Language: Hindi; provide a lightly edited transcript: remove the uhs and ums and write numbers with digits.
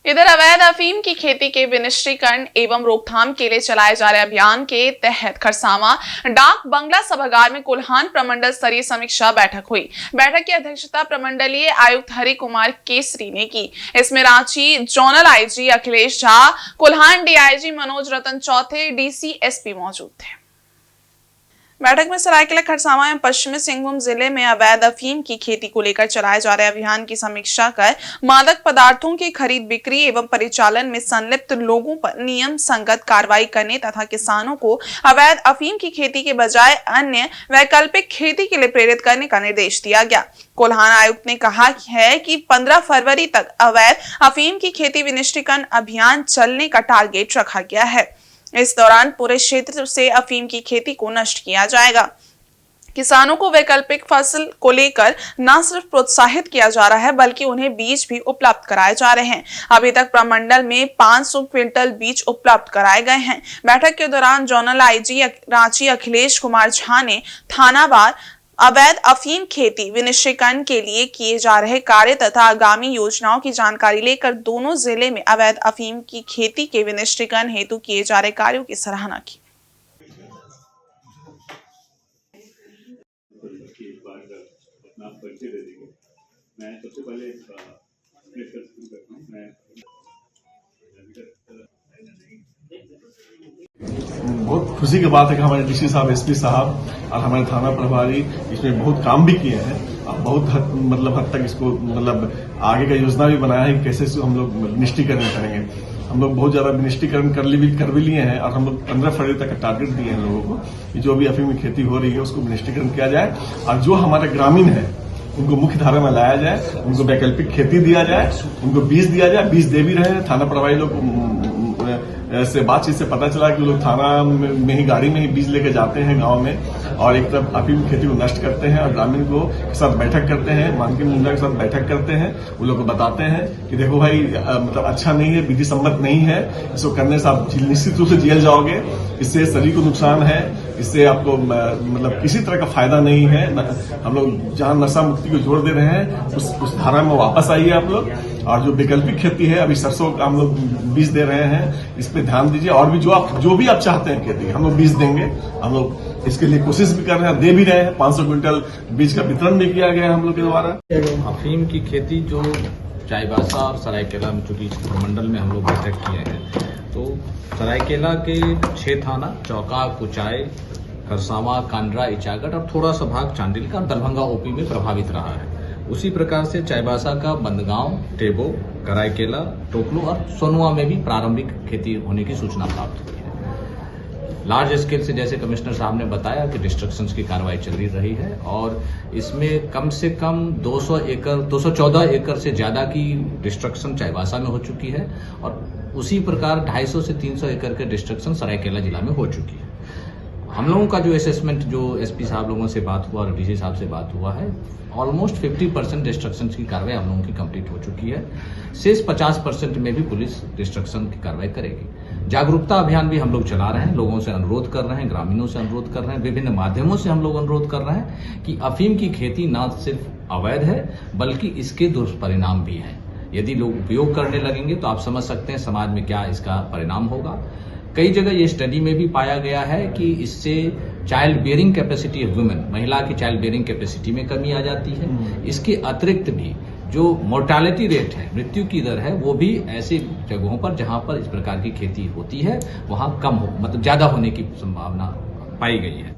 इधर अवैध अफीम की खेती के विनिष्टीकरण एवं रोकथाम के लिए चलाए जा रहे अभियान के तहत खरसावां डाक बंगला सभागार में कोल्हान प्रमंडल स्तरीय समीक्षा बैठक हुई। बैठक की अध्यक्षता प्रमंडलीय आयुक्त हरि कुमार केसरी ने की। इसमें Ranchi zonal IG Akhilesh Jha, Kolhan DIG Manoj Ratan Chauthe, DC SP मौजूद थे। बैठक में सरायकेला, खरसावां एवं पश्चिमी सिंहभूम जिले में अवैध अफीम की खेती को लेकर चलाए जा रहे अभियान की समीक्षा कर मादक पदार्थों की खरीद बिक्री एवं परिचालन में संलिप्त लोगों पर नियम संगत कार्रवाई करने तथा किसानों को अवैध अफीम की खेती के बजाय अन्य वैकल्पिक खेती के लिए प्रेरित करने का निर्देश दिया गया। कोल्हान आयुक्त ने कहा है कि 15 फरवरी तक अवैध अफीम की खेती विनिष्टीकरण अभियान चलने का टारगेट रखा गया है। इस दौरान पूरे क्षेत्र से अफीम की खेती को नष्ट किया जाएगा। किसानों को वैकल्पिक फसल को लेकर न सिर्फ प्रोत्साहित किया जा रहा है बल्कि उन्हें बीज भी उपलब्ध कराए जा रहे हैं। अभी तक प्रमंडल में 500 क्विंटल बीज उपलब्ध कराए गए हैं। बैठक के दौरान जोनल आईजी रांची अखिलेश कुमार झा ने थानावार अवैध अफीम खेती विनिष्टीकरण के लिए किए जा रहे कार्य तथा आगामी योजनाओं की जानकारी लेकर दोनों जिले में अवैध अफीम की खेती के विनिष्टीकरण हेतु किए जा रहे कार्यों की सराहना की। मैं सबसे पहले बहुत खुशी की बात है कि हमारे डीसी साहब, एसपी साहब और हमारे थाना प्रभारी इसमें बहुत काम भी किए हैं और बहुत हद तक इसको आगे का योजना भी बनाया है कि कैसे इसको हम लोग निष्ठीकरण करेंगे। हम लोग बहुत ज्यादा निष्ठीकरण कर भी लिए हैं और हम लोग 15 फरवरी तक का टारगेट दिए हैं लोगों को कि जो भी अफीम की खेती हो रही है उसको निष्ठीकरण किया जाए और जो हमारे ग्रामीण है उनको मुख्य धारा में लाया जाए, उनको वैकल्पिक खेती दिया जाए, उनको बीज दिया जाए। बीज दे भी रहे हैं। थाना प्रभारी लोग से बातचीत से पता चला कि लोग थाना में ही गाड़ी में ही बीज लेके जाते हैं गांव में और एक तरफ अफीम खेती को नष्ट करते हैं और ग्रामीण को के साथ बैठक करते हैं, मानकी मुंडा के साथ बैठक करते हैं। वो लोग को बताते हैं कि देखो भाई अच्छा नहीं है, विधि सम्मत नहीं है, इसको करने से आप निश्चित रूप से जेल जाओगे, इससे शरीर को नुकसान है, इससे आपको किसी तरह का फायदा नहीं है। हम लोग जहां नशा मुक्ति को जोड़ दे रहे हैं उस धारा में वापस आइए आप लोग। और जो वैकल्पिक खेती है, अभी सरसों का हम लोग बीज दे रहे हैं, इस पे ध्यान दीजिए। और भी जो भी आप चाहते हैं खेती, हम लोग बीज देंगे। हम लोग इसके लिए कोशिश भी कर रहे हैं, दे भी रहे हैं। 500 क्विंटल बीज का वितरण भी किया गया है हम लोग के द्वारा। अफीम की खेती जो चाईबासा और सरायकेला में, चूंकि प्रमंडल में हम लोग बैठक किए हैं, तो सरायकेला के 6 थाना चौका, कुचाई, खरसावां, कांड्रा, इचागढ़ और थोड़ा सा भाग चांडिल का और दरभंगा ओपी में प्रभावित रहा है। उसी प्रकार से चाईबासा का बंदगांव, टेबो, कराईकेला, टोकलो और सोनुआ में भी प्रारंभिक खेती होने की सूचना प्राप्त हुई है। लार्ज स्केल से जैसे कमिश्नर साहब ने बताया कि डिस्ट्रक्शंस की कार्रवाई चल रही है और इसमें कम से कम 214 एकड़ से ज्यादा की डिस्ट्रक्शन चाईबासा में हो चुकी है और उसी प्रकार 250 से 300 एकड़ के डिस्ट्रक्शन सरायकेला जिला में हो चुकी है। हम लोगों का जो असेसमेंट, जो एसपी साहब लोगों से बात हुआ और डीसी साहब से बात हुआ है, ऑलमोस्ट 50% डिस्ट्रक्शन की कार्रवाई हम लोगों की कंप्लीट हो चुकी है। शेष 50% में भी पुलिस डिस्ट्रक्शन की कार्रवाई करेगी। जागरूकता अभियान भी हम लोग चला रहे हैं, लोगों से अनुरोध कर रहे हैं, ग्रामीणों से अनुरोध कर रहे हैं, विभिन्न माध्यमों से हम लोग अनुरोध कर रहे हैं कि अफीम की खेती न सिर्फ अवैध है बल्कि इसके दुष्परिणाम भी हैं। यदि लोग उपयोग करने लगेंगे तो आप समझ सकते हैं समाज में क्या इसका परिणाम होगा। कई जगह ये स्टडी में भी पाया गया है कि इससे child bearing capacity of women, महिला की चाइल्ड बेयरिंग कैपेसिटी में कमी आ जाती है। इसके अतिरिक्त भी जो मोर्टालिटी रेट है, मृत्यु की दर है, वो भी ऐसी जगहों पर जहां पर इस प्रकार की खेती होती है वहां कम ज्यादा होने की संभावना पाई गई है।